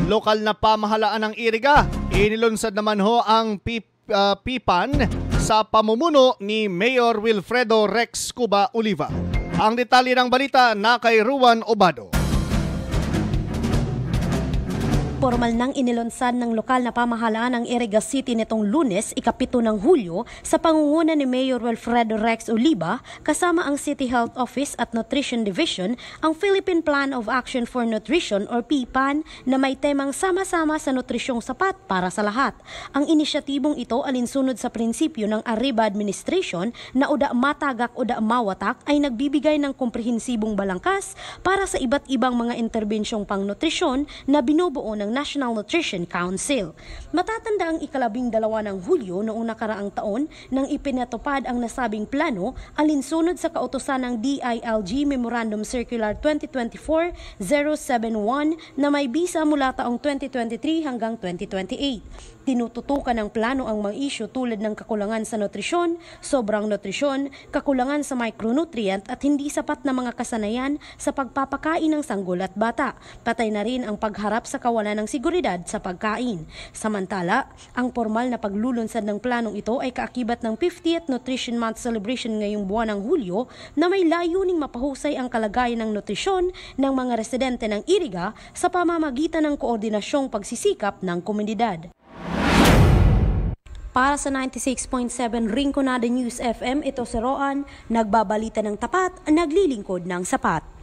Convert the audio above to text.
lokal na pamahalaan ng Iriga. Inilunsad naman ho ang PIPAN sa pamumuno ni Mayor Wilfredo Rex Cuba Oliva. Ang detalye ng balita na kay Ruan Obado. Formal nang inilunsad ng lokal na pamahalaan ng Iriga City nitong Lunes, ika-7 ng Hulyo, sa pangunguna ni Mayor Wilfredo Rex Oliva kasama ang City Health Office at Nutrition Division ang Philippine Plan of Action for Nutrition or PPAN na may temang sama-sama sa nutrisyong sapat para sa lahat. Ang inisyatibong ito alinsunod sa prinsipyo ng Arriba Administration na uda matagak uda mawatak ay nagbibigay ng komprehensibong balangkas para sa iba't ibang mga interbensyong pangnutrisyon na binubuo ng National Nutrition Council. Matatanda ang ika-12 ng Hulyo noong nakaraang taon nang ipinatupad ang nasabing plano alinsunod sa kautusan ng DILG Memorandum Circular 2024-071 na may bisa mula taong 2023 hanggang 2028. Tinututukan ng plano ang mga isyu tulad ng kakulangan sa nutrisyon, sobrang nutrisyon, kakulangan sa micronutrient at hindi sapat na mga kasanayan sa pagpapakain ng sanggol at bata. Patay na rin ang pagharap sa kawalan ng seguridad sa pagkain. Samantala, ang formal na paglulunsad ng planong ito ay kaakibat ng 50th Nutrition Month celebration ngayong buwan ng Hulyo na may layuning mapahusay ang kalagayan ng nutrisyon ng mga residente ng Iriga sa pamamagitan ng koordinasyong pagsisikap ng komunidad. Para sa 96.7 Rinconada News FM, ito si Roan, nagbabalita ng tapat, naglilingkod ng sapat.